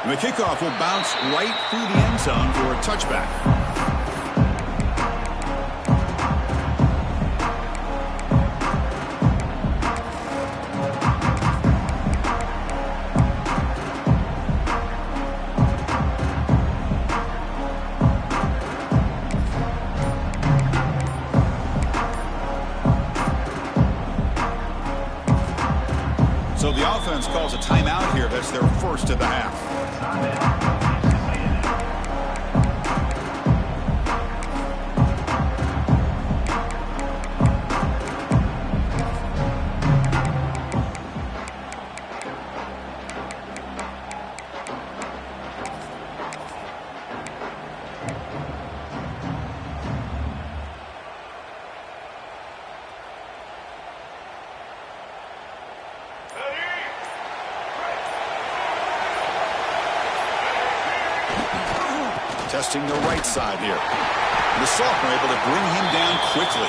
And the kickoff will bounce right through the end zone for a touchback. So the offense calls a timeout here. That's their first of the half. Testing the right side here. The sophomore able to bring him down quickly.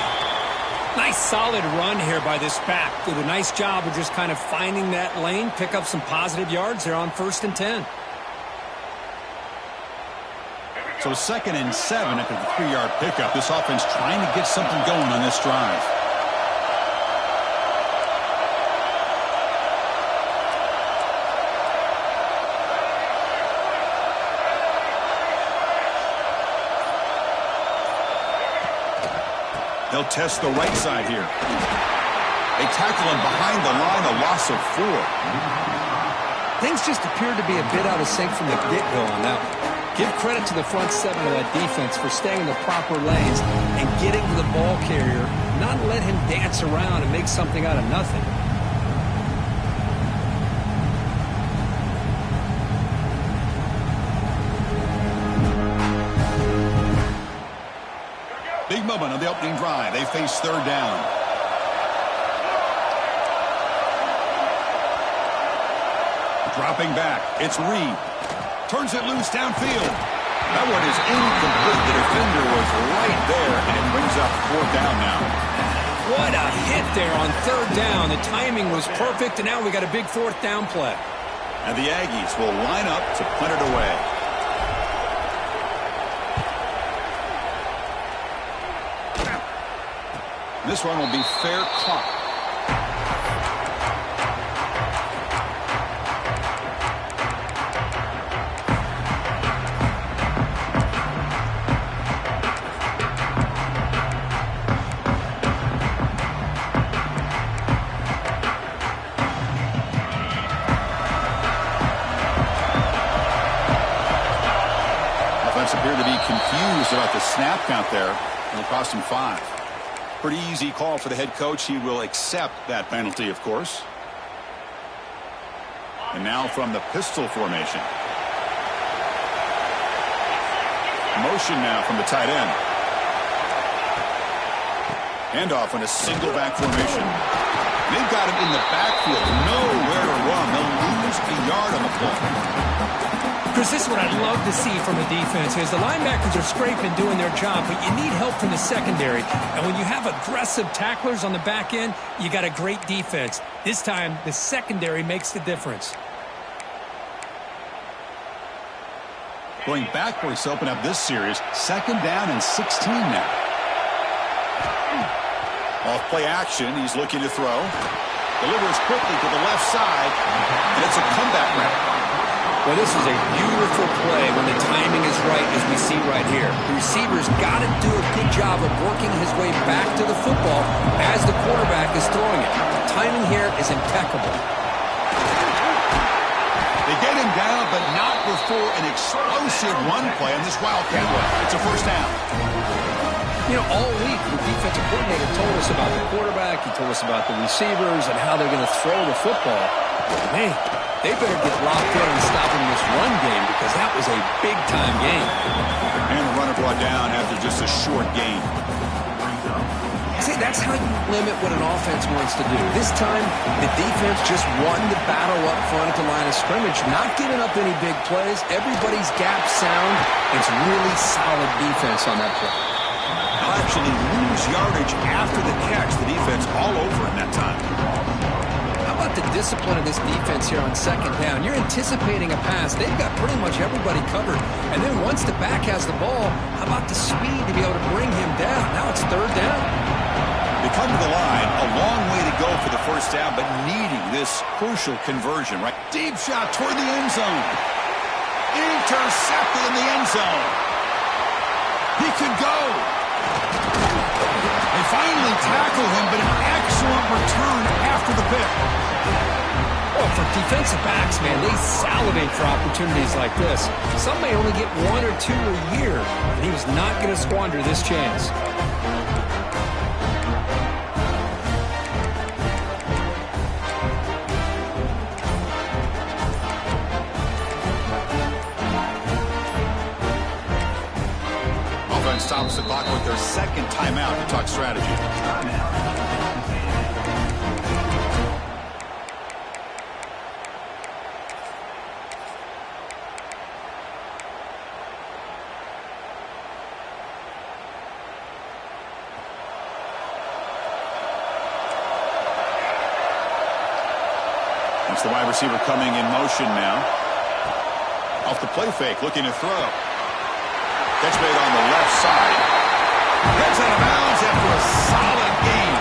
Nice solid run here by this back. Did a nice job of just kind of finding that lane, pick up some positive yards there on 1st and 10. So 2nd and 7 after the 3-yard pickup. This offense trying to get something going on this drive. They'll test the right side here. They tackle him behind the line, a loss of 4. Things just appeared to be a bit out of sync from the get-go on that one. Give credit to the front 7 of that defense for staying in the proper lanes and getting to the ball carrier, not let him dance around and make something out of nothing. Big moment on the opening drive. They face 3rd down. Dropping back. It's Reed. Turns it loose downfield. That one is incomplete. The defender was right there, and it brings up 4th down now. What a hit there on 3rd down. The timing was perfect, and now we got a big 4th down play. And the Aggies will line up to punt it away. This one will be fair caught. Offense appeared to be confused about the snap count there. It'll cost him 5. Pretty easy call for the head coach. He will accept that penalty, of course. And now from the pistol formation. Motion now from the tight end. Handoff in a single back formation. They've got him in the backfield. Nowhere to run. They'll lose a yard on the play. Chris, this is what I'd love to see from a defense is the linebackers are scraping, doing their job, but you need help from the secondary. And when you have aggressive tacklers on the back end, you got a great defense. This time, the secondary makes the difference. Going backwards to open up this series. 2nd down and 16 now. Off play action. He's looking to throw. Delivers quickly to the left side. And it's a comeback route. Well, this is a beautiful play when the timing is right, as we see right here. The receiver's got to do a good job of working his way back to the football as the quarterback is throwing it. The timing here is impeccable. They get him down, but not before an explosive run play on this Wildcat run. It's a 1st down. You know, all week, the defensive coordinator told us about the quarterback. He told us about the receivers and how they're going to throw the football. Man, they better get locked in and stopping this run game because that was a big-time game. And the runner brought down after just a short gain. See, that's how you limit what an offense wants to do. This time, the defense just won the battle up front at the line of scrimmage, not giving up any big plays. Everybody's gap sound. It's really solid defense on that play. They'll actually lose yardage after the catch. The defense all over in that time. How about about the discipline of this defense here on second down. You're anticipating a pass. They've got pretty much everybody covered. And then once the back has the ball, how about the speed to be able to bring him down? Now it's third down. They come to the line, a long way to go for the first down, but needing this crucial conversion, right? Deep shot toward the end zone. Intercepted in the end zone. He could go. They finally tackle him, but an excellent return after the pick. Well, for defensive backs, man, they salivate for opportunities like this. Some may only get 1 or 2 a year, and he was not going to squander this chance. Stops the clock with their second timeout to talk strategy. It's the wide receiver coming in motion now. Off the play fake, looking to throw. Catch made on the left side. Gets out of bounds after a solid gain.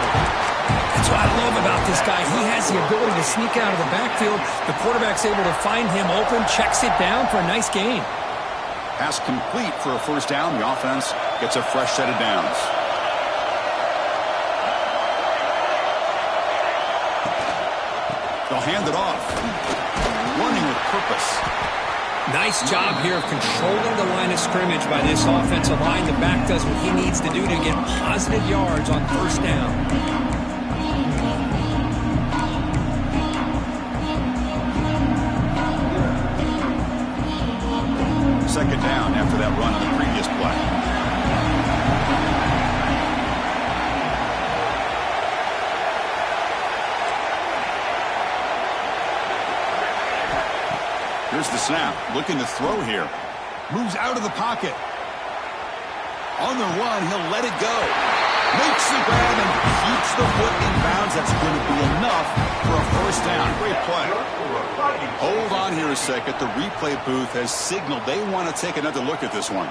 That's what I love about this guy. He has the ability to sneak out of the backfield. The quarterback's able to find him open, checks it down for a nice gain. Pass complete for a first down. The offense gets a fresh set of downs. They'll hand it off. Running with purpose. Nice job here of controlling the line of scrimmage by this offensive line. The back does what he needs to do to get positive yards on first down. Second down after that run on the previous play. Here's the snap. Looking to throw here. Moves out of the pocket. On the run, he'll let it go. Makes the grab and keeps the foot in bounds. That's going to be enough for a first down. Great play. Hold on here a second. The replay booth has signaled they want to take another look at this one.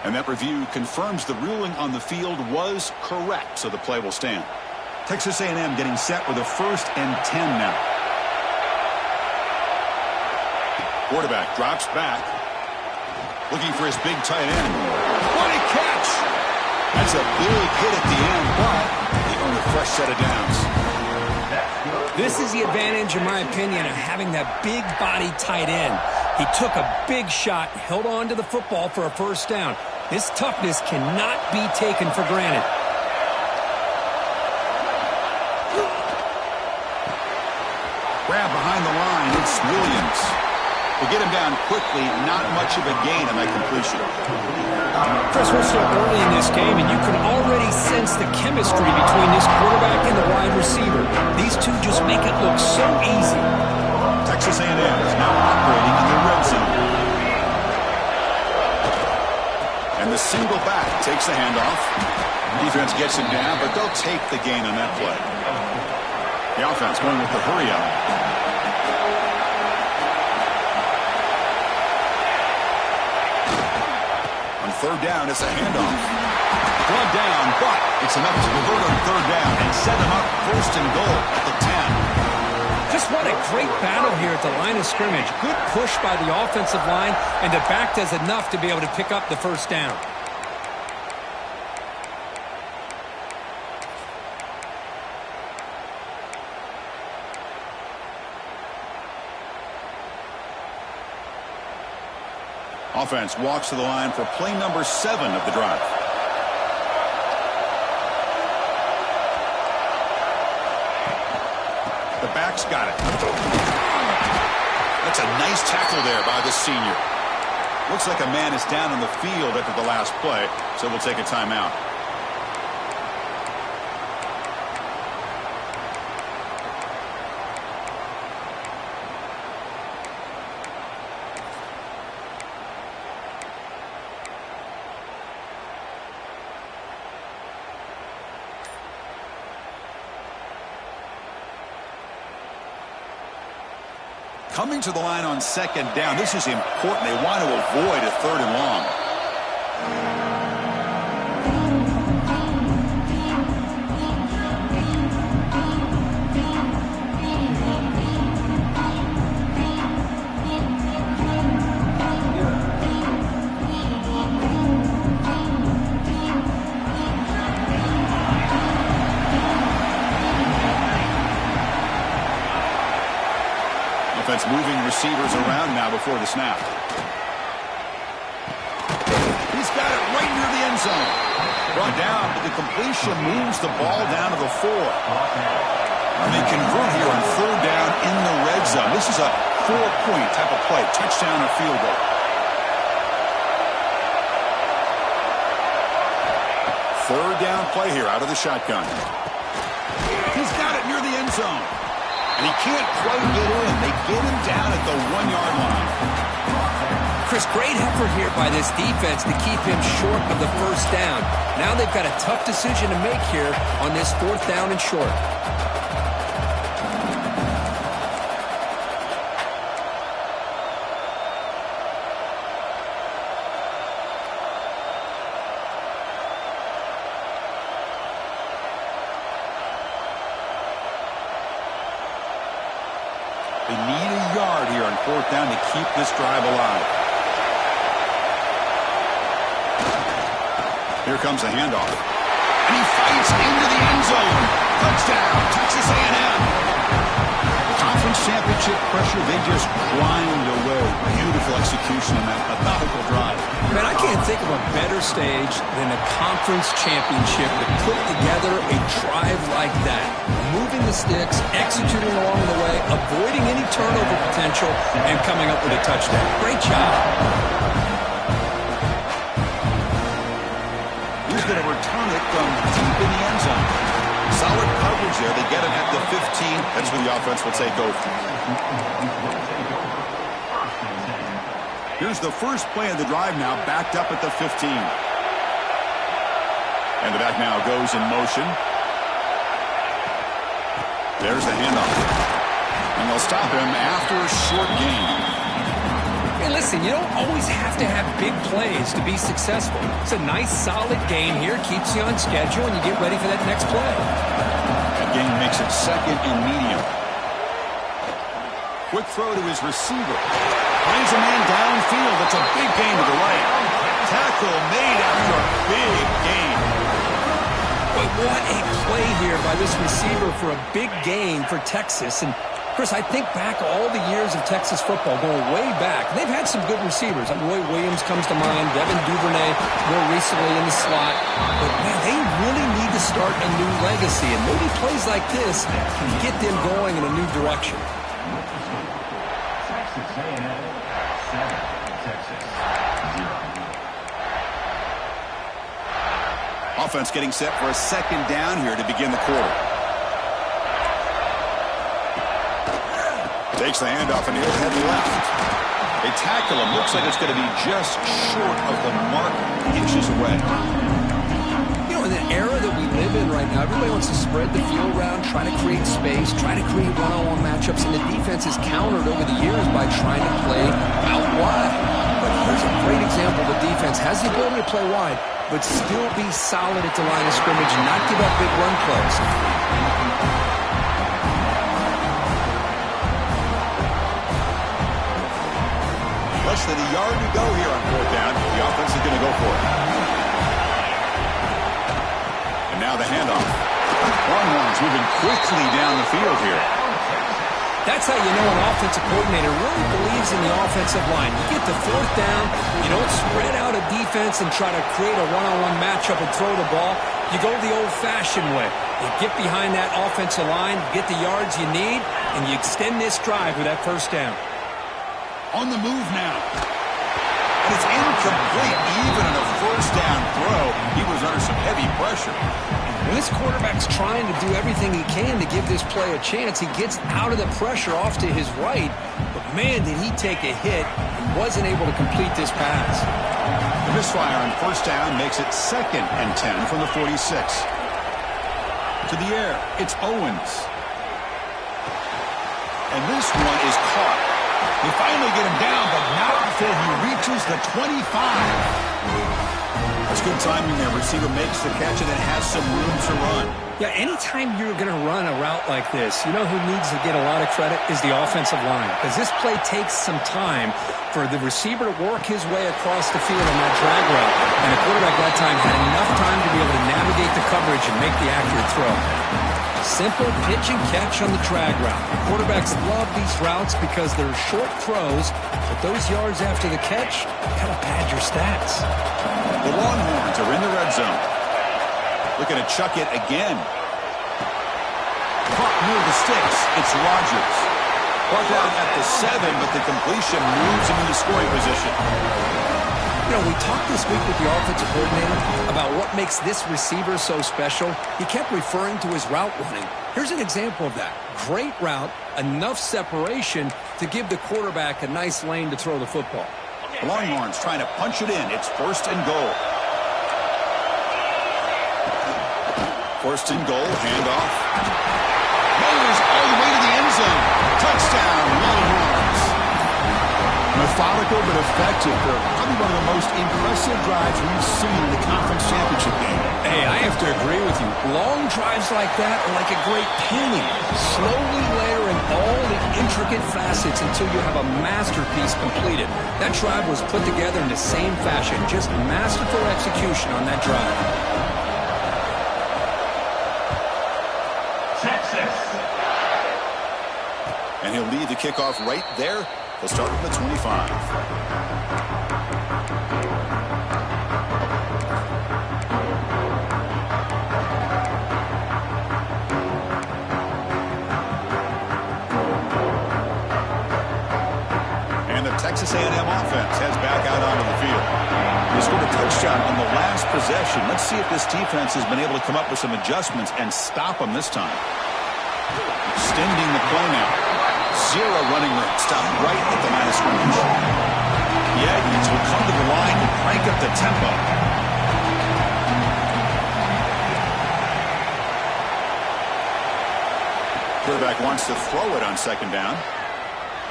And that review confirms the ruling on the field was correct, so the play will stand. Texas A&M getting set with a 1st and 10 now. Quarterback drops back. Looking for his big tight end. What a catch! That's a big hit at the end, but he earned a fresh set of downs. This is the advantage, in my opinion, of having that big body tight end. He took a big shot, held on to the football for a first down. This toughness cannot be taken for granted. Grab behind the line, it's Williams. They get him down quickly, not much of a gain on that completion. Chris, we're still early in this game, and you can already sense the chemistry between this quarterback and the wide receiver. These two just make it look so easy. Texas A&M is now operating in the red zone. And the single back takes the handoff. Defense gets him down, but they'll take the gain on that play. The offense going with the hurry up. On third down, it's a handoff. Brought down, but it's enough to convert on third down and set them up 1st and goal at the 10. Just what a great battle here at the line of scrimmage. Good push by the offensive line, and the back does enough to be able to pick up the first down. Offense walks to the line for play number 7 of the drive. The back's got it. That's a nice tackle there by the senior. Looks like a man is down on the field after the last play, so we'll take a timeout. Coming to the line on second down. This is important. They want to avoid a third and long. Offense moving receivers around now before the snap. He's got it right near the end zone. Brought down, but the completion moves the ball down to the 4. And they convert here on third down in the red zone. This is a 4-point type of play, touchdown or field goal. Third down play here out of the shotgun. He's got it near the end zone. And he can't quite get in. They get him down at the 1-yard line. Chris, great effort here by this defense to keep him short of the first down. Now they've got a tough decision to make here on this 4th down and short. They need a yard here on 4th down to keep this drive alive. Here comes a handoff. And he fights into the end zone. Touchdown, Texas A&M. Conference championship pressure, they just grind away. Beautiful execution on that methodical drive. Man, I can't think of a better stage than a conference championship to put together a drive like that. Moving the sticks, executing along the way, avoiding any turnover potential, and coming up with a touchdown. Great job. He's going to return it from deep in the end zone. Solid coverage there. They get him at the 15. That's where the offense will take over. Here's the first play of the drive now, backed up at the 15. And the back now goes in motion. There's the handoff. And they'll stop him after a short gain. Hey, listen, you don't always have to have big plays to be successful. It's a nice, solid gain here. Keeps you on schedule, and you get ready for that next play. That gain makes it second and medium. Quick throw to his receiver. Finds a man downfield. That's a big gain to the right. Tackle made after a big gain. But what a play here by this receiver for a big gain for Texas. And, Chris, I think back all the years of Texas football, going way back. They've had some good receivers. Roy Williams comes to mind, Devin Duvernay more recently in the slot. But, man, they really need to start a new legacy. And maybe plays like this can get them going in a new direction. Offense getting set for a second down here to begin the quarter. Takes the handoff and he'll head left. They tackle him. Looks like it's going to be just short of the mark, inches away. You know, in the era that we live in right now, everybody wants to spread the field around, try to create space, try to create one-on-one matchups, and the defense is countered over the years by trying to play out wide. But here's a great example. The defense has the ability to play wide, but still be solid at the line of scrimmage and not give up big run plays. Less than a yard to go here on 4th down. The offense is going to go for it. And now the handoff. Longhorns moving quickly down the field here. That's how you know an offensive coordinator really believes in the offensive line. You get to 4th down, you don't spread out a defense and try to create a one-on-one matchup and throw the ball. You go the old-fashioned way. You get behind that offensive line, get the yards you need, and you extend this drive with that first down. On the move now. And it's incomplete. Even in a first down throw, he was under some heavy pressure. When this quarterback's trying to do everything he can to give this play a chance, he gets out of the pressure off to his right. But, man, did he take a hit and wasn't able to complete this pass. The misfire on first down makes it 2nd and 10 from the 46. To the air, it's Owens. And this one is caught. They finally get him down, but not before he reaches the 25. That's good timing there. Receiver makes the catch and then has some room to run. Yeah, anytime you're going to run a route like this, you know who needs to get a lot of credit is the offensive line. Because this play takes some time for the receiver to work his way across the field on that drag route. And the quarterback that time had enough time to be able to navigate the coverage and make the accurate throw. Simple pitch and catch on the drag route. Quarterbacks love these routes because they're short throws, but those yards after the catch kind of pad your stats. The Longhorns are in the red zone. Looking to chuck it again. Caught near the sticks. It's Rodgers. Brought down at the 7, but the completion moves him into scoring position. You know, we talked this week with the offensive coordinator about what makes this receiver so special. He kept referring to his route running. Here's an example of that. Great route, enough separation to give the quarterback a nice lane to throw the football. The Longhorns trying to punch it in. It's 1st and goal. 1st and goal, handoff. Goes all the way to the end zone. Touchdown, Longhorns. Methodical but effective. They're probably one of the most impressive drives we've seen in the conference championship game. Hey, I have to agree with you. Long drives like that are like a great painting. Slowly layering all the intricate facets until you have a masterpiece completed. That drive was put together in the same fashion. Just masterful execution on that drive. Texas. And he'll lead the kickoff right there. He'll start from the 25. And the Texas A&M offense heads back out onto the field. They scored a touchdown on the last possession. Let's see if this defense has been able to come up with some adjustments and stop them this time. Extending the play now. Zero running room. Stop right at the line of scrimmage. The Aggies will come to the line and crank up the tempo. Quarterback wants to throw it on 2nd down.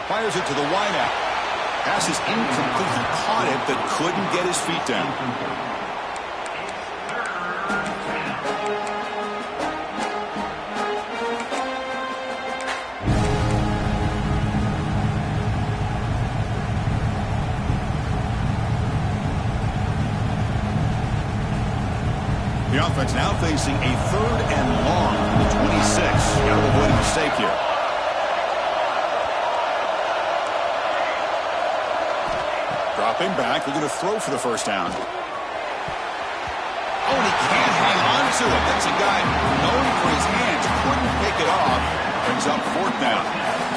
Fires it to the wideout. Pass is incomplete. He caught it but couldn't get his feet down. The offense now facing a 3rd and long from the 26. Got to avoid a mistake here. Dropping back, looking to throw for the 1st down. Oh, and he can't hang on to it. That's a guy known for his hands. Couldn't pick it off. Brings up 4th down.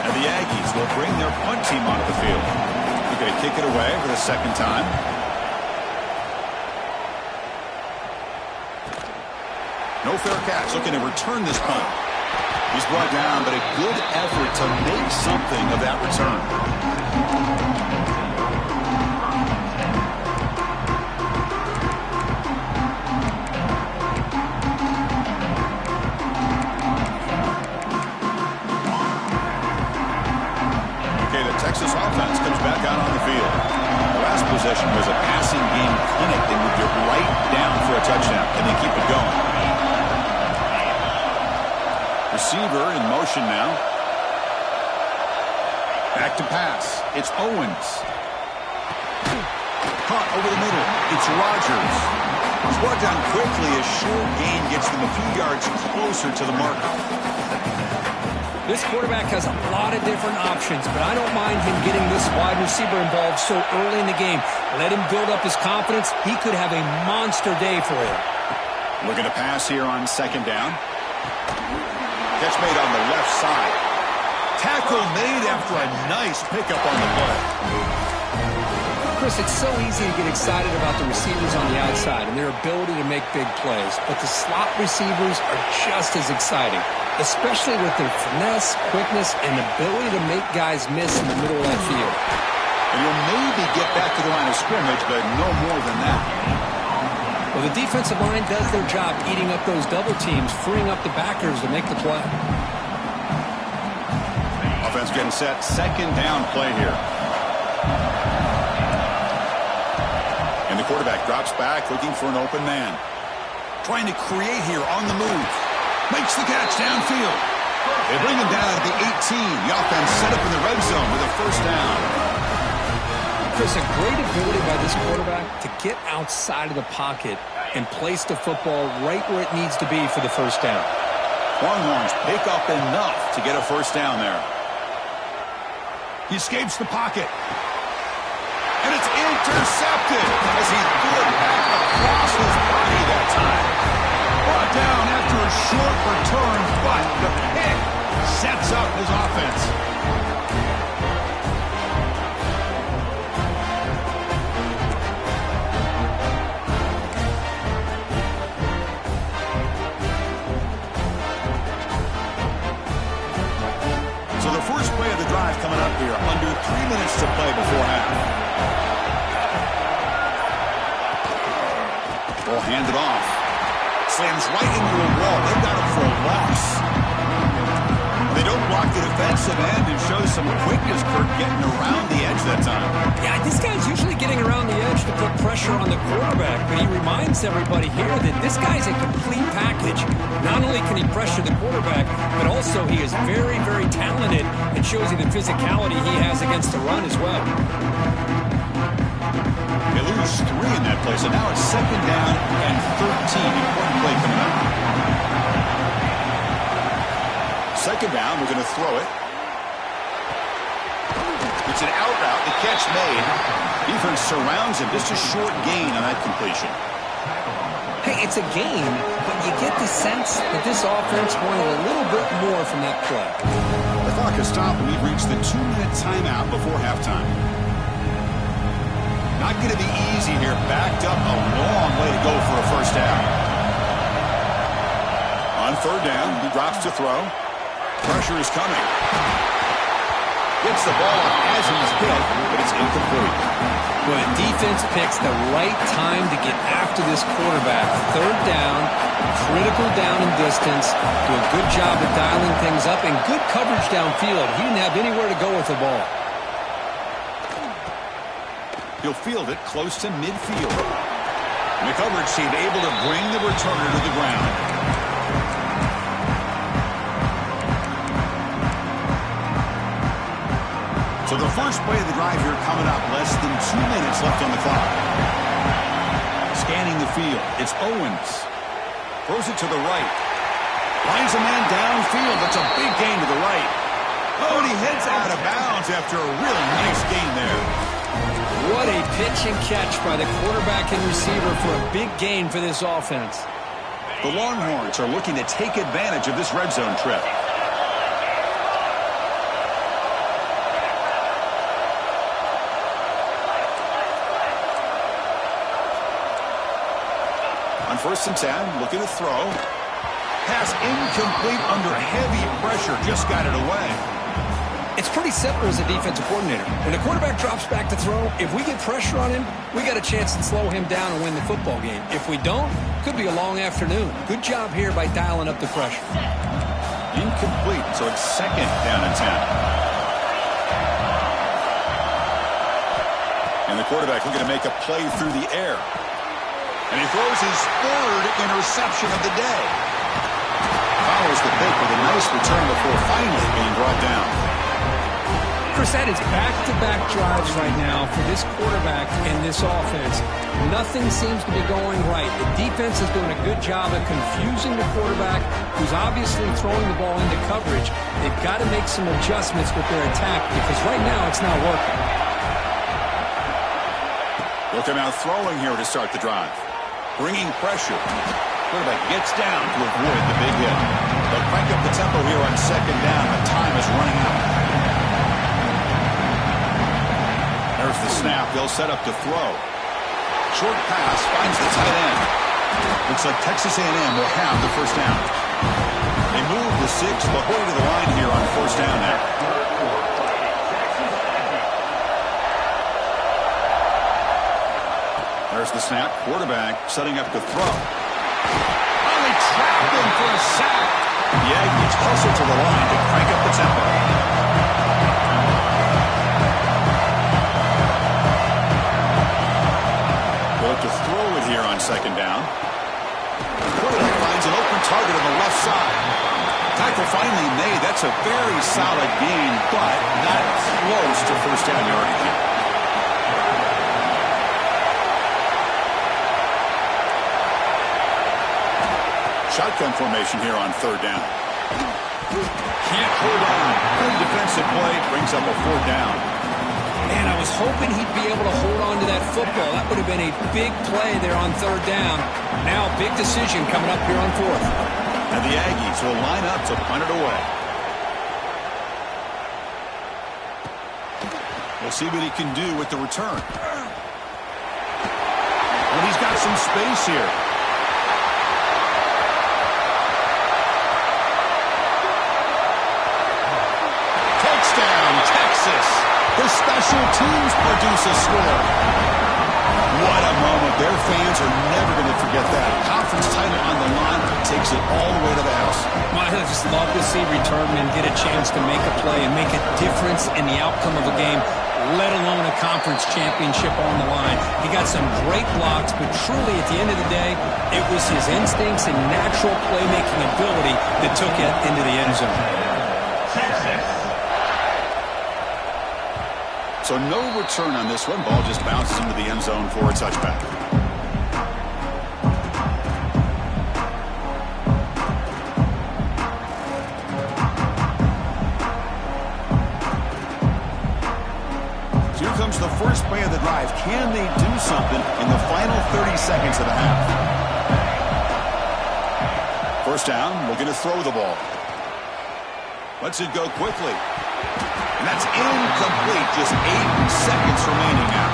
And the Aggies will bring their punt team onto the field. They're going to kick it away for the 2nd time. No fair catch, looking to return this punt. He's brought down, but a good effort to make something of that return. Okay, the Texas offense comes back out on the field. The last possession was a passing game clinic. They moved it right down for a touchdown. Can they keep it going? Receiver in motion now. Back to pass. It's Owens. Caught over the middle. It's Rodgers. He's brought down quickly. A short gain gets them a few yards closer to the marker. This quarterback has a lot of different options, but I don't mind him getting this wide receiver involved so early in the game. Let him build up his confidence. He could have a monster day for him. Looking to pass here on 2nd down. Catch made on the left side. Tackle made after a nice pickup on the play. Chris, it's so easy to get excited about the receivers on the outside and their ability to make big plays, but the slot receivers are just as exciting, especially with their finesse, quickness, and ability to make guys miss in the middle of that field. And you'll maybe get back to the line of scrimmage, but no more than that. Well, the defensive line does their job eating up those double teams, freeing up the backers to make the play. offense getting set. Second down play here. And the quarterback drops back looking for an open man. Trying to create here on the move. Makes the catch downfield. They bring him down at the 18. The offense set up in the red zone with a first down. Chris, a great ability by this quarterback to get outside of the pocket and place the football right where it needs to be for the first down. Longhorns pick up enough to get a first down there. He escapes the pocket. And it's intercepted as he threw it back across his body that time. Brought down after a short return, but the pick sets up his offense. So the first play of the drive coming up here, under 3 minutes to play before half. Ball handed off. Slams right into a wall. They've got him for a loss. They don't block the defensive end and show some quickness, Kirk, getting around the edge that time. Yeah, this guy's usually getting around the edge to put pressure on the quarterback, but he reminds everybody here that this guy's a complete package. Not only can he pressure the quarterback, but also he is very, very talented and shows you the physicality he has against the run as well. They lose 3 in that play, so now it's second down and 13. Important play coming up. Second down, we're going to throw it. It's an out route, the catch made. Defense surrounds him, just a short gain on that completion. Hey, it's a gain, but you get the sense that this offense wanted a little bit more from that play. The clock has stopped, and we've reached the 2-minute timeout before halftime. Not going to be easy here. Backed up a long way to go for a first down. On third down, he drops to throw. Pressure is coming. Gets the ball off as he's hit, but it's incomplete. When a defense picks the right time to get after this quarterback, third down, critical down and distance, do a good job of dialing things up, and good coverage downfield. He didn't have anywhere to go with the ball. He'll field it close to midfield. And the coverage team able to bring the returner to the ground. So the first play of the drive here coming up. Less than 2 minutes left on the clock. Scanning the field. It's Owens. Throws it to the right. Finds a man downfield. That's a big gain to the right. Oh, and he heads out of bounds after a really nice gain there. What a pitch and catch by the quarterback and receiver for a big gain for this offense. The Longhorns are looking to take advantage of this red zone trip. On 1st and 10, looking to throw. Pass incomplete under heavy pressure. Just got it away. It's pretty simple as a defensive coordinator. When the quarterback drops back to throw, if we get pressure on him, we got a chance to slow him down and win the football game. If we don't, could be a long afternoon. Good job here by dialing up the pressure. Incomplete, so it's second down and 10. And the quarterback looking to make a play through the air. And he throws his third interception of the day. Follows the pick with a nice return before finally being brought down. Chris, that is back-to-back drives right now for this quarterback and this offense. Nothing seems to be going right. The defense is doing a good job of confusing the quarterback, who's obviously throwing the ball into coverage. They've got to make some adjustments with their attack because right now it's not working. Looking out throwing here to start the drive. Bringing pressure. Quarterback gets down to avoid the big hit. They'll crank up the tempo here on second down, but time is running out. There's the snap. They'll set up to throw. Short pass finds the tight end. Looks like Texas A&M will have the first down. They move the 6, but going to the line here on first down there. There's the snap. Quarterback setting up to throw. Oh, they trapped him for a sack. The Aggies hustle to the line to crank up the tempo. That's a very solid gain, but not close to first down yardage yet. Shotgun formation here on third down. Can't hold on. Good defensive play brings up a fourth down. Man, I was hoping he'd be able to hold on to that football. That would have been a big play there on third down. Now, big decision coming up here on fourth. And the Aggies will line up to punt it away. We'll see what he can do with the return. Well, he's got some space here. Touchdown, Texas. The special teams produce a score. What a moment. Their fans are never going to forget that. Conference title on the line takes it all the way to the house. Well, I just love to see returnmen get a chance to make a play and make a difference in the outcome of a game, let alone a conference championship on the line. He got some great blocks, but truly at the end of the day, it was his instincts and natural playmaking ability that took it into the end zone. So no return on this one. Ball just bounces into the end zone for a touchback. Here comes the first play of the drive. Can they do something in the final 30 seconds of the half? First down, looking to throw the ball. Lets it go quickly. And that's incomplete. Just 8 seconds remaining now.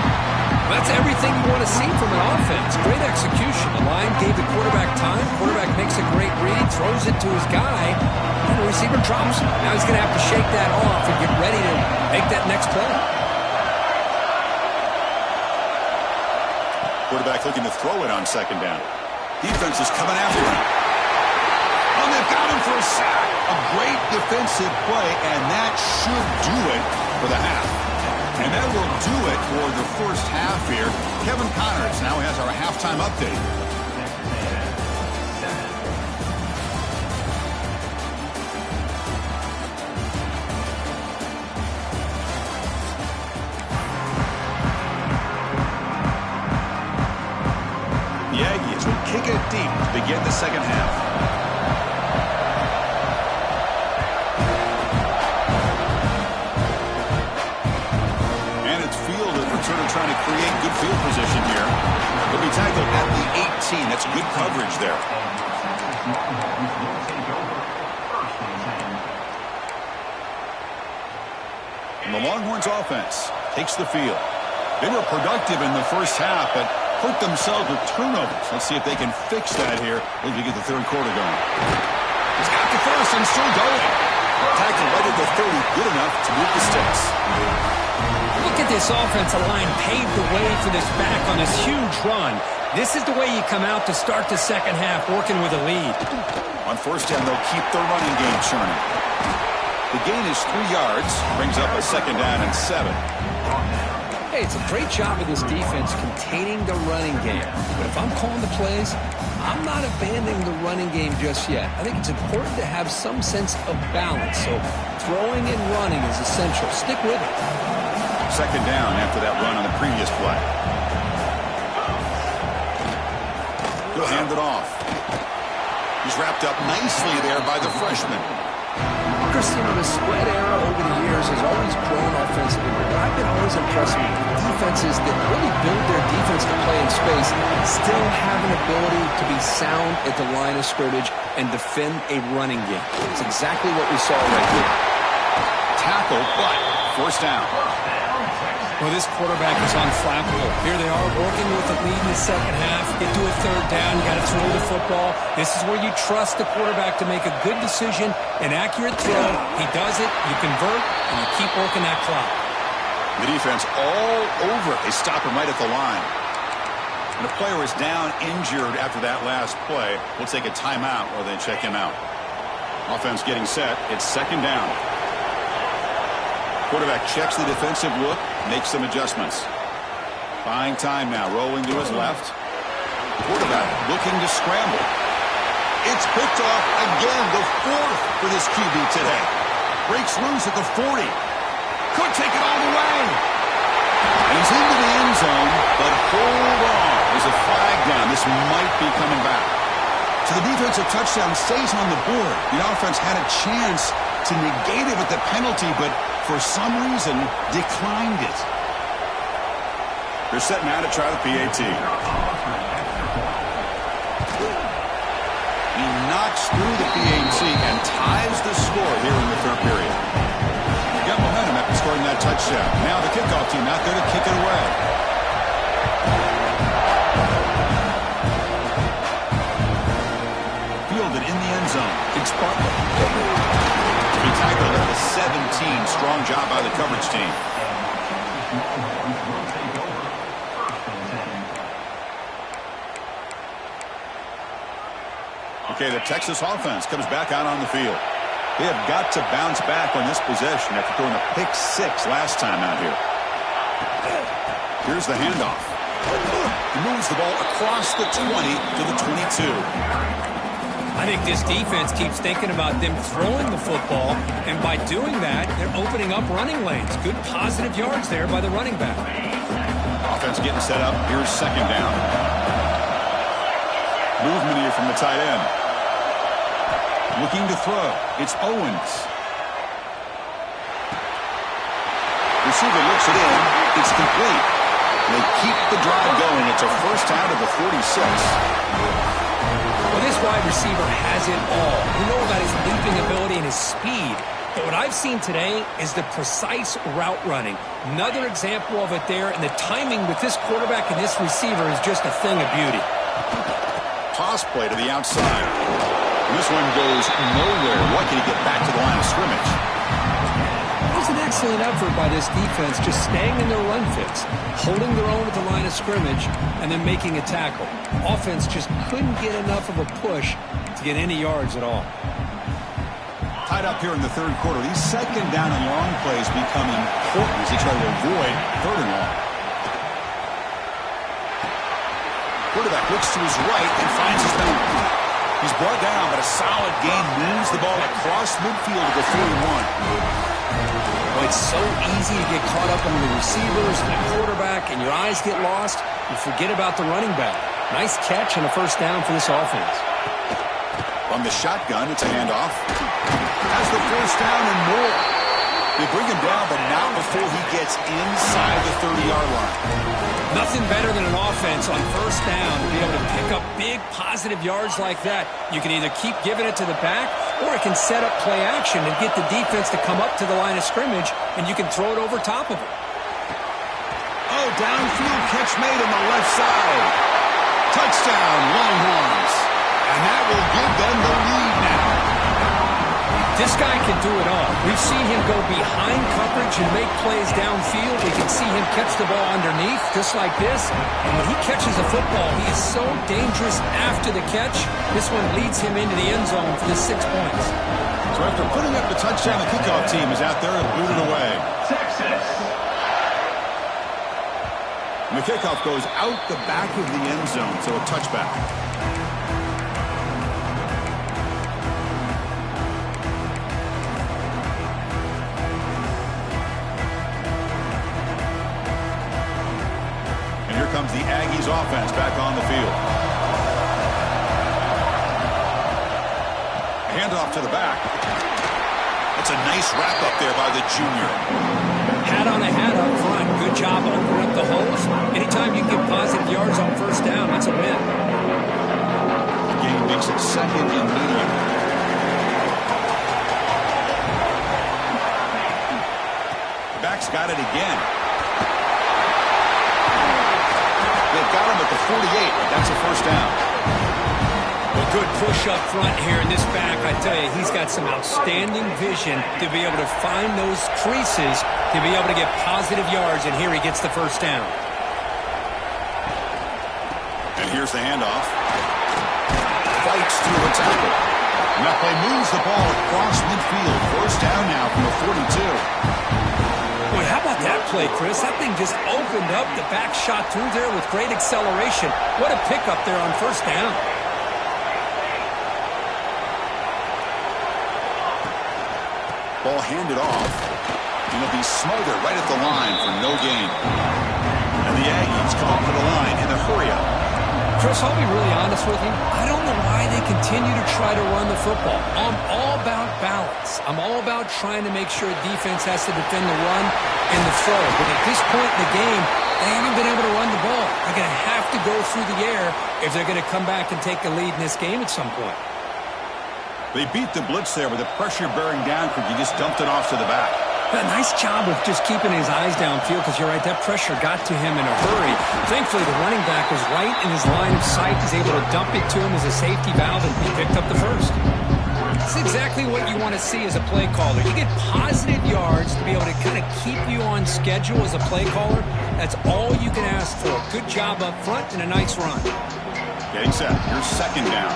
That's everything you want to see from an offense. Great execution. The line gave the quarterback time. Quarterback makes a great read, throws it to his guy, and the receiver drops. Now he's going to have to shake that off and get ready to make that next play. Quarterback looking to throw it on second down. Defense is coming after him. And they've got him for a sack. A great defensive play, and that should do it for the half. And that will do it for the first half here. Kevin Connors now has our halftime update. The Aggies will kick it deep to begin the second half. Trying to create good field position here. He'll be tackled at the 18. That's good coverage there. And the Longhorns offense takes the field. They were productive in the first half, but hurt themselves with turnovers. Let's see if they can fix that here as we get the third quarter going. He's got the first and still going. Tackle right at the 30, good enough to move the sticks. Look at this offensive line paved the way for this back on this huge run. This is the way you come out to start the second half, working with a lead. On first down, they'll keep the running game churning. The gain is 3 yards, brings up a second down and 7. Hey, it's a great job of this defense containing the running game. But if I'm calling the plays, I'm not abandoning the running game just yet. I think it's important to have some sense of balance. So throwing and running is essential. Stick with it. Second down after that run on the previous play. He'll hand it off. He's wrapped up nicely there by the freshman. Christian, the spread era over the years has always grown offensively, but I've been always impressed with defenses that really build their defense to play in space, still have an ability to be sound at the line of scrimmage and defend a running game. It's exactly what we saw right here. Tackle, but first down. Well, this quarterback is unflappable. Here they are working with the lead in the second half. Get to a third down. You got to throw the football. This is where you trust the quarterback to make a good decision, an accurate throw. He does it, you convert, and you keep working that clock. The defense all over it. They stop him right at the line. And the player is down injured after that last play. We'll take a timeout while they check him out. Offense getting set. It's second down. Quarterback checks the defensive look, makes some adjustments. Buying time now, rolling to his left. Quarterback looking to scramble. It's picked off again, the fourth for this QB today. Breaks loose at the 40. Could take it all the way. And he's into the end zone, but hold on. There's a flag down. This might be coming back. So the defensive touchdown stays on the board. The offense had a chance to negate it with the penalty, but for some reason declined it. They're setting out to try the PAT. He knocks through the PAT and ties the score here in the third period. Got momentum after scoring that touchdown. Now the kickoff team out there to kick it away. Fielded in the end zone. It's Bartlett. To be tackled at the 17. Strong job by the coverage team. Okay, the Texas offense comes back out on the field. They have got to bounce back on this possession after throwing a pick 6 last time out here. Here's the handoff. He moves the ball across the 20 to the 22. I think this defense keeps thinking about them throwing the football, and by doing that, they're opening up running lanes. Good positive yards there by the running back. Offense getting set up. Here's second down. Movement here from the tight end. Looking to throw. It's Owens. Receiver looks it in. It's complete. They keep the drive going. It's a first out of the 46. Well, this wide receiver has it all. You know about his leaping ability and his speed. But what I've seen today is the precise route running. Another example of it there, and the timing with this quarterback and this receiver is just a thing of beauty. Toss play to the outside. And this one goes nowhere. Lucky to get back to the line of scrimmage. It was an excellent effort by this defense, just staying in their run fits, holding their own at the line of scrimmage, and then making a tackle. Offense just couldn't get enough of a push to get any yards at all. Tied up here in the third quarter. These second down and long plays become important as they try to avoid third and long. Quarterback looks to his right and finds his man. He's brought down, but a solid gain moves the ball across midfield to the 41. Well, it's so easy to get caught up in the receivers and the quarterback, and your eyes get lost. You forget about the running back. Nice catch and a first down for this offense. From the shotgun, it's a handoff. Has the first down and more. They bring him down, but not before he gets inside the 30-yard line. Nothing better than an offense on first down to be able to pick up big positive yards like that. You can either keep giving it to the back, or it can set up play action and get the defense to come up to the line of scrimmage, and you can throw it over top of it. Oh, downfield catch made on the left side. Touchdown, Longhorns. And that will give them the lead now. This guy can do it all. We've seen him go behind coverage and make plays downfield. We can see him catch the ball underneath, just like this. And when he catches a football, he is so dangerous after the catch. This one leads him into the end zone for the 6 points. So after putting up the touchdown, the kickoff team is out there and booted away. Texas. And the kickoff goes out the back of the end zone, so a touchback. Comes the Aggies offense back on the field. Handoff to the back. That's a nice wrap up there by the junior. Hat on a hat up front. Good job opening up the holes. Anytime you get positive yards on first down, that's a win. The game makes it second and medium. The back's got it again. They've got him at the 48, but that's a first down. A good push up front here in this back. I tell you, he's got some outstanding vision to be able to find those creases, to be able to get positive yards, and here he gets the first down. And here's the handoff. Fights through a tackle. And that play moves the ball across midfield. First down now from the 42. Boy, how about that play, Chris? That thing just opened up. The back shot through there with great acceleration. What a pickup there on first down. Ball handed off. And it'll be smothered right at the line for no gain. And the Aggies come up to the line in the hurry-up. Chris, I'll be really honest with you. I don't know why they continue to try to run the football. I'm all about balance. I'm all about trying to make sure defense has to defend the run and the throw. But at this point in the game, they haven't been able to run the ball. They're going to have to go through the air if they're going to come back and take the lead in this game at some point. They beat the blitz there with the pressure bearing down because you just dumped it off to the back. A nice job of just keeping his eyes downfield because you're right, that pressure got to him in a hurry. Thankfully, the running back was right in his line of sight. He's able to dump it to him as a safety valve, and he picked up the first. That's exactly what you want to see as a play caller. You get positive yards to be able to kind of keep you on schedule as a play caller. That's all you can ask for. Good job up front and a nice run. Getting set. Here's second down.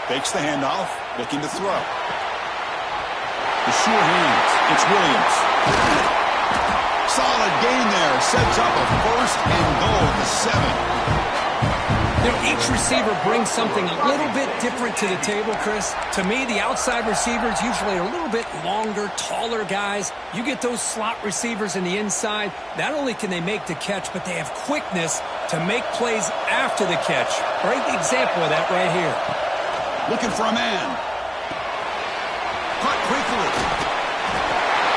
Fakes the handoff, looking to throw. The sure hands. It's Williams. Solid gain there. Sets up a first and goal at the 7. You know, each receiver brings something a little bit different to the table, Chris. To me, the outside receivers usually are a little bit longer, taller guys. You get those slot receivers in the inside, not only can they make the catch, but they have quickness to make plays after the catch. Great example of that right here. Looking for a man. Caught quickly.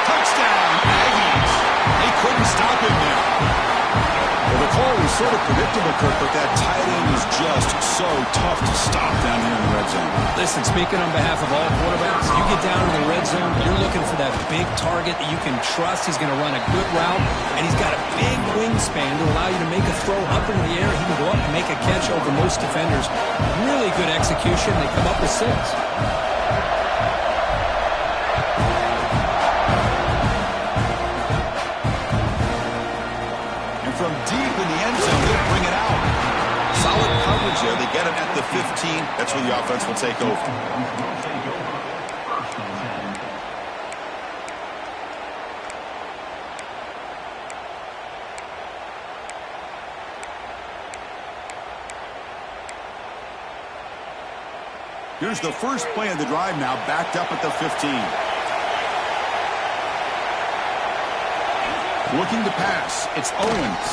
Touchdown, Aggies. They couldn't stop him there. Well, the call was sort of predictable, Kirk, but that tight end is just so tough to stop down here in the red zone. Listen, speaking on behalf of all quarterbacks, you get down in the red zone, you're looking for that big target that you can trust. He's going to run a good route, and he's got a big wingspan to allow you to make a throw up into the air. He can go up and make a catch over most defenders. Really good execution. They come up with 6. From deep in the end zone, he'll bring it out. Solid coverage there. They get it at the 15. That's where the offense will take over. Here's the first play of the drive now, backed up at the 15. Looking to pass. It's Owens.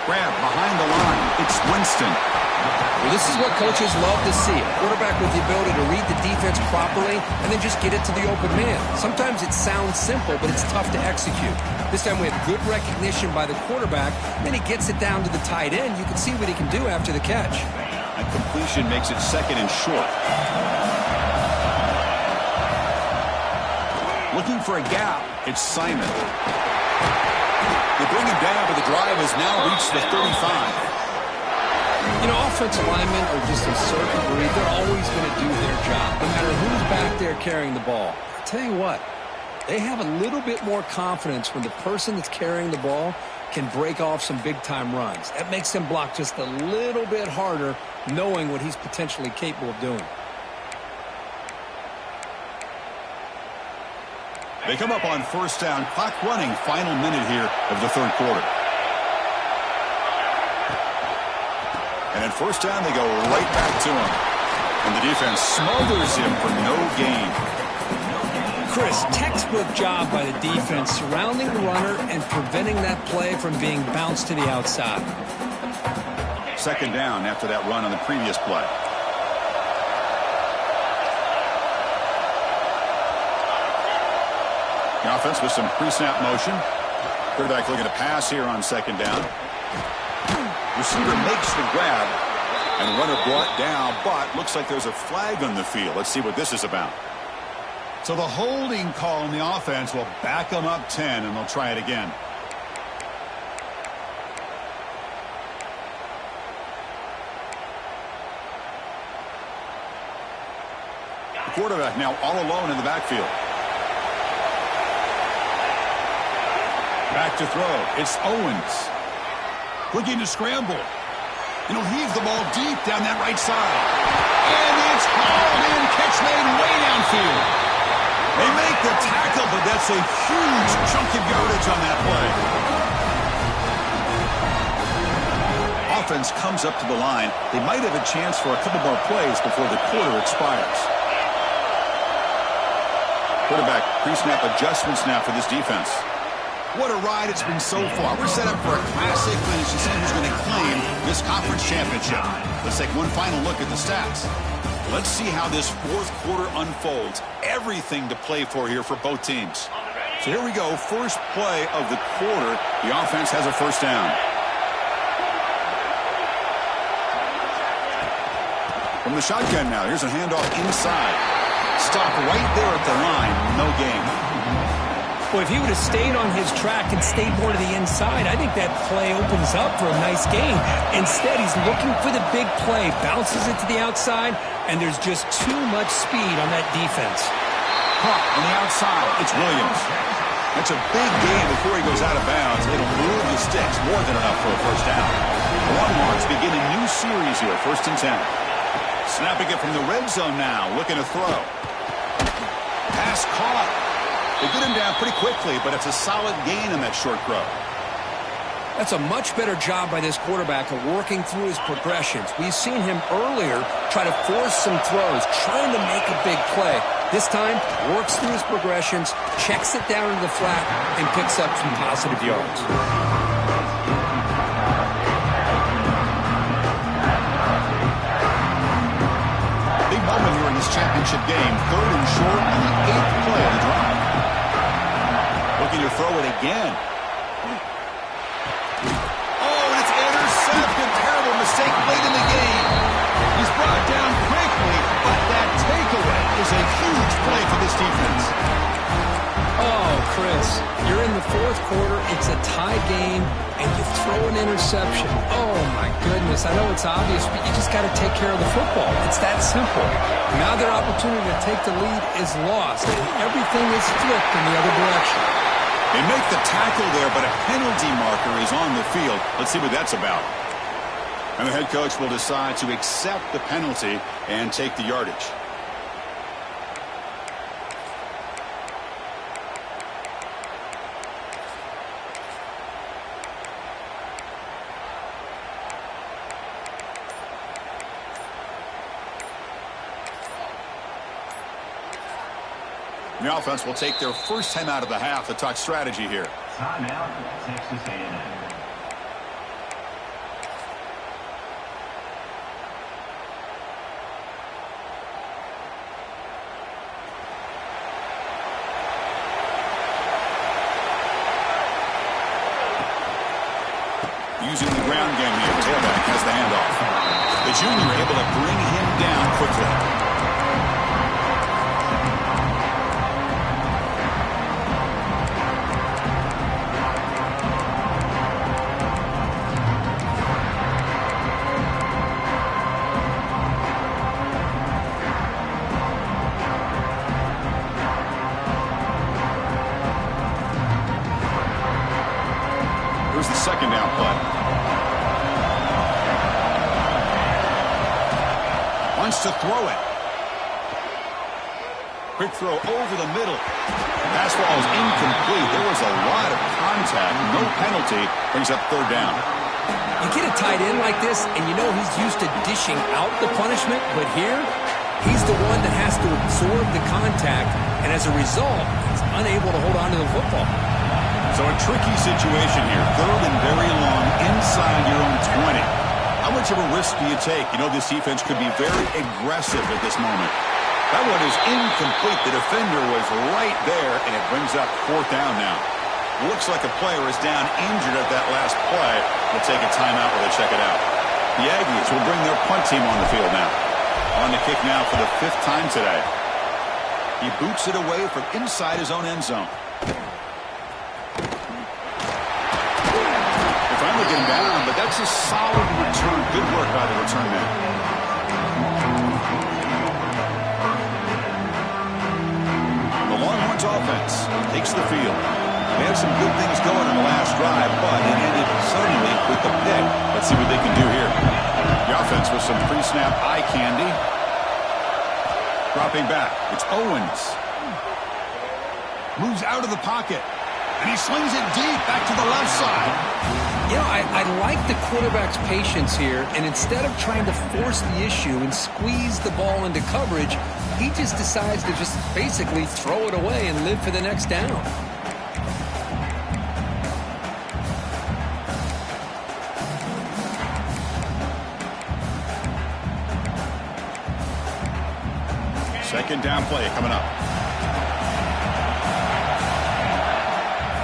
Grab behind the line. It's Winston. Well, this is what coaches love to see. A quarterback with the ability to read the defense properly and then just get it to the open man. Sometimes it sounds simple, but it's tough to execute. This time we have good recognition by the quarterback. Then he gets it down to the tight end. You can see what he can do after the catch. And completion makes it second and short. Looking for a gap. It's Simon. They bring him down, but the drive has now reached the 35. You know, offensive linemen are just a certain breed. They're always going to do their job, no matter who's back there carrying the ball. I'll tell you what, they have a little bit more confidence when the person that's carrying the ball can break off some big-time runs. That makes them block just a little bit harder, knowing what he's potentially capable of doing. They come up on first down. Clock running. Final minute here of the third quarter. And at first down, they go right back to him. And the defense smothers him for no gain. Chris, textbook job by the defense surrounding the runner and preventing that play from being bounced to the outside. Second down after that run on the previous play. The offense with some pre-snap motion. Quarterback looking to pass here on second down. Receiver makes the grab, and runner brought down, but looks like there's a flag on the field. Let's see what this is about. So the holding call on the offense will back them up 10, and they'll try it again. The quarterback now all alone in the backfield. Back to throw. It's Owens. Looking to scramble. And he'll heave the ball deep down that right side. And it's hauled in. Catch made way downfield. They make the tackle, but that's a huge chunk of yardage on that play. offense comes up to the line, they might have a chance for a couple more plays before the quarter expires. Quarterback pre-snap adjustments now for this defense. What a ride it's been so far. We're set up for a classic finish to see who's going to claim this conference championship. Let's take one final look at the stats. Let's see how this fourth quarter unfolds. Everything to play for here for both teams. So here we go. First play of the quarter. The offense has a first down. From the shotgun now. Here's a handoff inside. Stop right there at the line. No gain. Well, if he would have stayed on his track and stayed more to the inside, I think that play opens up for a nice gain. Instead, he's looking for the big play, bounces it to the outside, and there's just too much speed on that defense. Caught on the outside. It's Williams. That's a big gain before he goes out of bounds. It'll move the sticks, more than enough for a first down. The Longhorns begin a new series here, 1st and 10. Snapping it from the red zone now, looking to throw. Pass caught. They get him down pretty quickly, but it's a solid gain on that short throw. That's a much better job by this quarterback of working through his progressions. We've seen him earlier try to force some throws, trying to make a big play. This time, works through his progressions, checks it down into the flat, and picks up some positive yards. Big moment here in this championship game. 3rd and short on the 8th play of the drive. Looking to throw it again. Oh, and it's intercepted. Terrible mistake late in the game. He's brought down quickly, but that takeaway is a huge play for this defense. Oh, Chris, you're in the 4th quarter. It's a tie game, and you throw an interception. Oh, my goodness. I know it's obvious, but you just got to take care of the football. It's that simple. Now their opportunity to take the lead is lost, and everything is flipped in the other direction. They make the tackle there, but a penalty marker is on the field. Let's see what that's about. And the head coach will decide to accept the penalty and take the yardage. The offense will take their first time out of the half to talk strategy here. Timeout, Texas A&M. Using the ground game here, tailback has the handoff. The junior able to bring him down quickly. The second down play. Wants to throw it. Quick throw over the middle. Pass ball is incomplete. There was a lot of contact. No penalty. Brings up 3rd down. You get a tight end like this, and you know he's used to dishing out the punishment, but here, he's the one that has to absorb the contact, and as a result, he's unable to hold on to the football. So a tricky situation here. 3rd and very long inside your own 20. How much of a risk do you take? You know this defense could be very aggressive at this moment. That one is incomplete. The defender was right there, and it brings up 4th down now. Looks like a player is down injured at that last play. We'll take a timeout while they check it out. The Aggies will bring their punt team on the field now. On the kick now for the 5th time today. He boots it away from inside his own end zone. Finally getting down, but that's a solid return. Good work by the return man. The Longhorns offense takes the field. They had some good things going on the last drive, but it ended suddenly with the pick. Let's see what they can do here. The offense with some pre-snap eye candy. Dropping back. It's Owens. Moves out of the pocket. And he slings it deep back to the left side. You know, I like the quarterback's patience here, and instead of trying to force the issue and squeeze the ball into coverage, he just decides to just basically throw it away and live for the next down. Second down play coming up.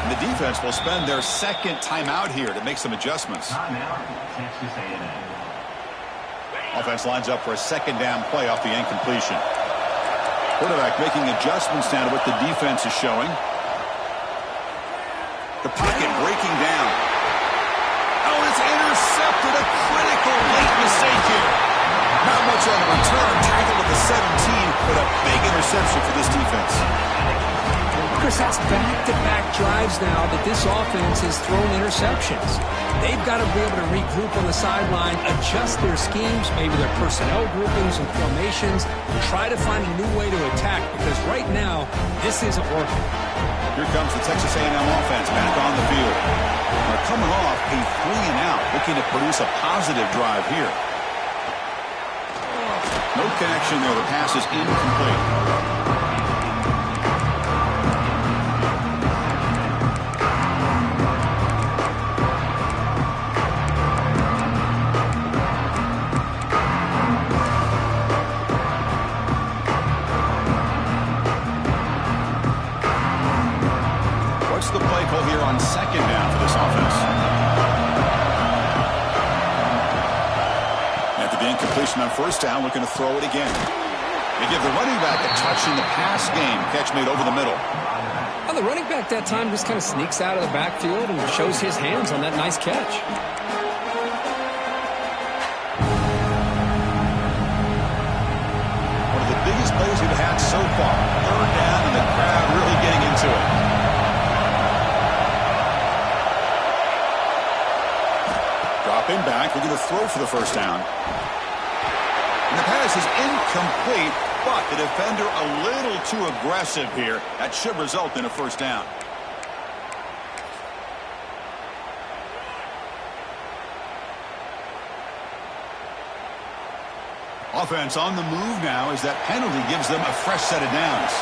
And the defense will spend their second timeout here to make some adjustments. Timeout, Texas A&M. Offense lines up for a second down play off the incompletion. Quarterback making adjustments now to what the defense is showing. The pocket breaking down. Oh, it's intercepted. A critical late mistake here. Not much on the return. Tackled at the 17, but a big interception for this defense. Chris, that's back-to-back drives now that this offense has thrown interceptions. They've got to be able to regroup on the sideline, adjust their schemes, maybe their personnel groupings and formations, and try to find a new way to attack, because right now, this isn't working. Here comes the Texas A&M offense back on the field. They're coming off a 3-and-out, looking to produce a positive drive here. No connection there. The pass is incomplete. What's the play call here on second down for this offense? After the incompletion on first down, looking to throw it again. They give the running back a touch in the pass game. Catch made over the middle. Well, the running back that time just kind of sneaks out of the backfield and shows his hands on that nice catch. One of the biggest plays we've had so far. Third down, and the crowd really getting into it. Dropping back, looking to throw for the first down. And the pass is incomplete, but the defender a little too aggressive here. That should result in a first down. Offense on the move now as that penalty gives them a fresh set of downs.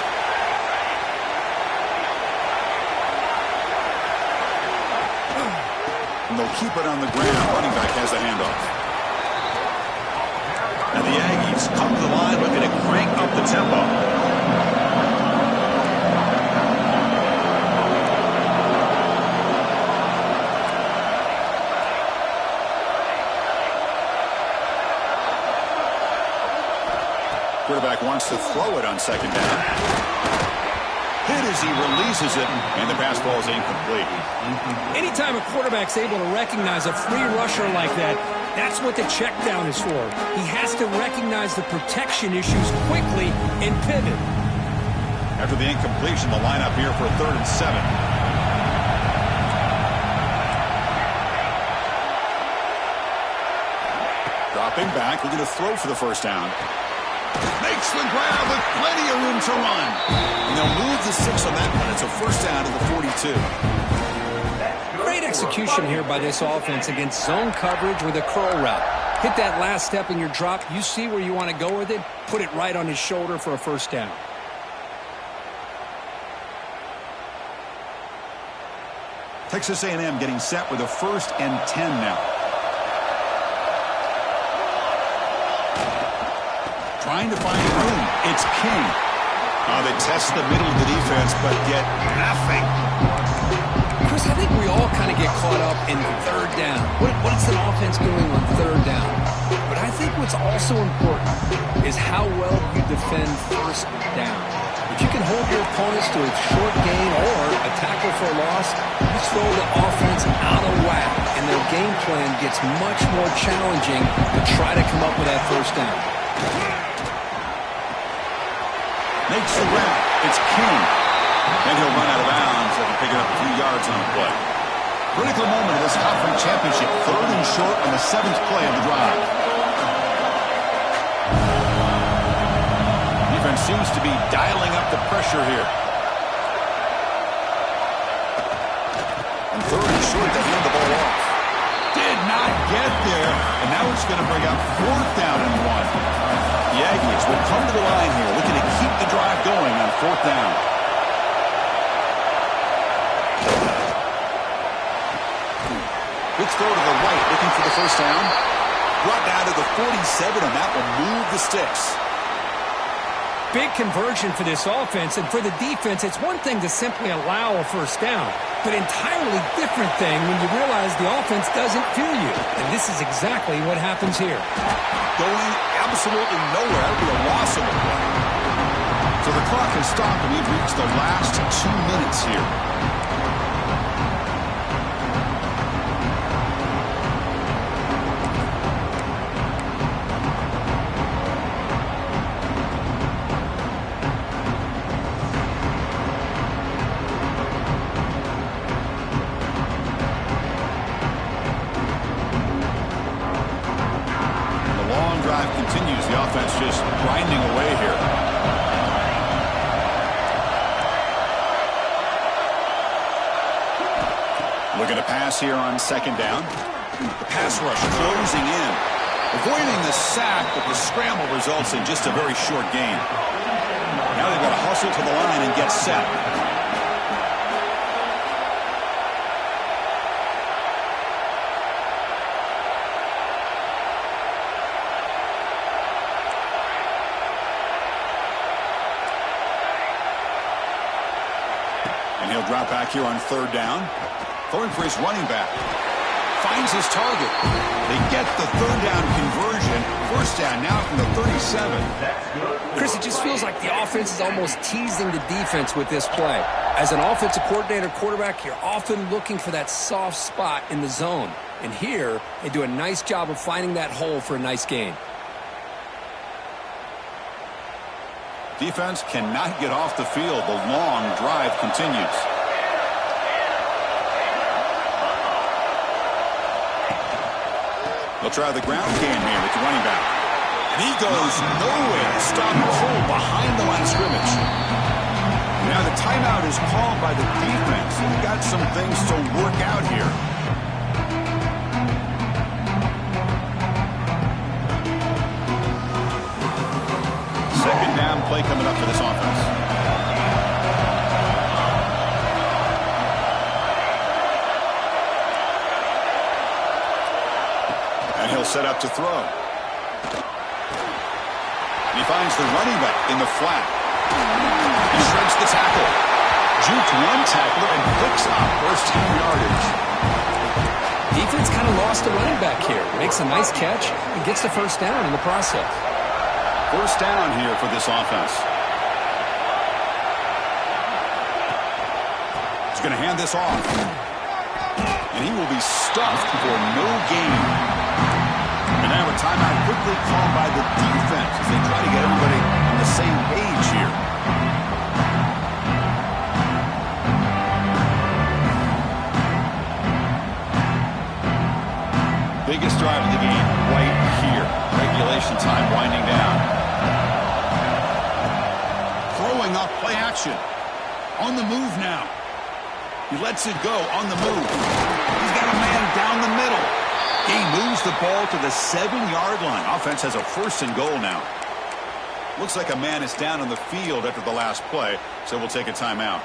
And they'll keep it on the ground. Running back has the handoff. And the Aggies come to the line looking to crank up the tempo. Quarterback wants to throw it on second down. Hit as he releases it, and the pass ball is incomplete. Anytime a quarterback's able to recognize a free rusher like that, that's what the check down is for. He has to recognize the protection issues quickly and pivot. After the incompletion, the lineup here for a 3rd and 7. Dropping back, looking to throw for the first down. Makes the grab with plenty of room to run. And they'll move the 6 on that one. It's a first down to the 42. Great execution here by this offense against zone coverage with a curl route. Hit that last step in your drop. You see where you want to go with it. Put it right on his shoulder for a first down. Texas A&M getting set with a 1st and 10 now. Trying to find room. It's King. They test the middle of the defense, but get nothing. Chris, I think we all kind of get caught up in third down. What's an offense doing on third down? But I think what's also important is how well you defend first down. If you can hold your opponents to a short gain or a tackle for a loss, you throw the offense out of whack, and their game plan gets much more challenging to try to come up with that first down. Makes the grab. It's King. And he'll run out of bounds after picking up a few yards on the play. Critical moment of this conference championship. 3rd and short on the 7th play of the drive. Defense seems to be dialing up the pressure here. not get there, and now it's going to bring up 4th down and 1. The Aggies will come to the line here, looking to keep the drive going on 4th down. Quick throw to the right, looking for the first down. Brought down to the 47, and that will move the sticks. Big conversion for this offense, and for the defense, it's one thing to simply allow a first down, but entirely different thing when you realize the offense doesn't fear you. And this is exactly what happens here. Going absolutely nowhere. That would be a loss of a play. So the clock has stopped, and we've reached the last 2 minutes here. Continues. The offense just grinding away here. Looking to pass here on 2nd down. The pass rush closing in. Avoiding the sack, but the scramble results in just a very short gain. Now they've got to hustle to the line and get set. And he'll drop back here on 3rd down. Throwing for his running back. Finds his target. They get the 3rd down conversion. 1st down now from the 37. Chris, it just feels like the offense is almost teasing the defense with this play. As an offensive coordinator quarterback, you're often looking for that soft spot in the zone. And here, they do a nice job of finding that hole for a nice gain. Defense cannot get off the field. The long drive continues. They'll try the ground game here with the running back. And he goes nowhere to stop the hole behind the line of scrimmage. Now the timeout is called by the defense. They've got some things to work out here. Second down play coming up for this offense. And he'll set up to throw. And he finds the running back in the flat. He shreds the tackle. Juked one tackler and picks up first down yardage. Defense kind of lost the running back here. Makes a nice catch and gets the first down in the process. First down here for this offense. He's going to hand this off. And he will be stuffed for no gain. And now a timeout quickly called by the defense as they try to get everybody on the same page here. Biggest drive of the game right here. Regulation time winding down. Throwing up play action. On the move now. He lets it go on the move. He's got a man down the middle. He moves the ball to the 7-yard line. Offense has a 1st and goal now. Looks like a man is down on the field after the last play, so we'll take a timeout.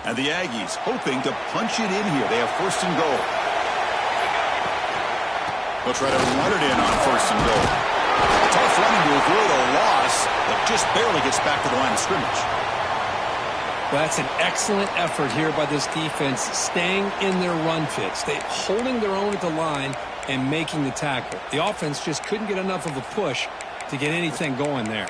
And the Aggies hoping to punch it in here. They have 1st and goal. They'll try to run it in on 1st and goal. Tough running to avoid a loss, but just barely gets back to the line of scrimmage. Well, that's an excellent effort here by this defense, staying in their run fits. They holding their own at the line and making the tackle. The offense just couldn't get enough of a push to get anything going there.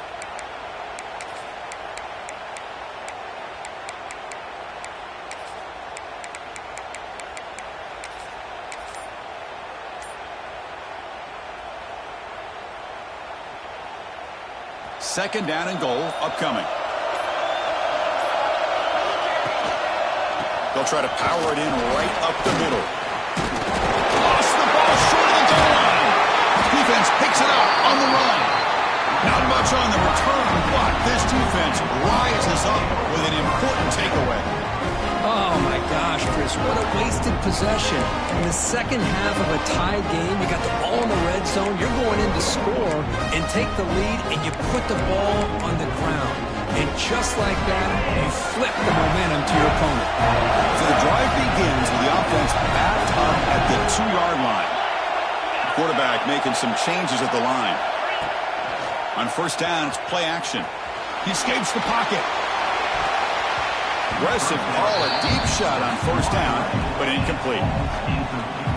Second down and goal upcoming. They'll try to power it in right up the middle. Breaks it up on the run. Not much on the return, but this defense rises up with an important takeaway. Oh, my gosh, Chris, what a wasted possession. In the second half of a tied game, you got the ball in the red zone, you're going in to score and take the lead, and you put the ball on the ground. And just like that, you flip the momentum to your opponent. So the drive begins with the offense backed up at the 2-yard line. Quarterback making some changes at the line. On first down, it's play action. He escapes the pocket. Aggressive call, a deep shot on first down, but incomplete.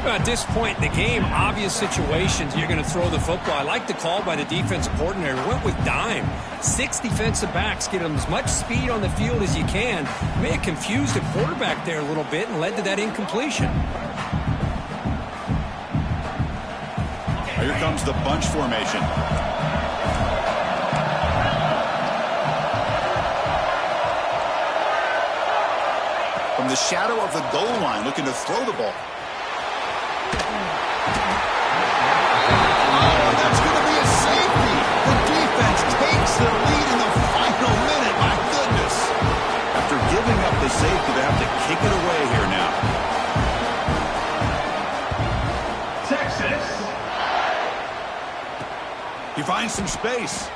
At this point in the game, obvious situations, you're going to throw the football. I like the call by the defensive coordinator. Went with dime. 6 defensive backs, get them as much speed on the field as you can. May have confused the quarterback there a little bit and led to that incompletion. Here comes the bunch formation. From the shadow of the goal line, looking to throw the ball. Oh, that's going to be a safety. The defense takes the lead in the final minute. My goodness. After giving up the safety, they have to kick it away here now. Texas. He finds some space.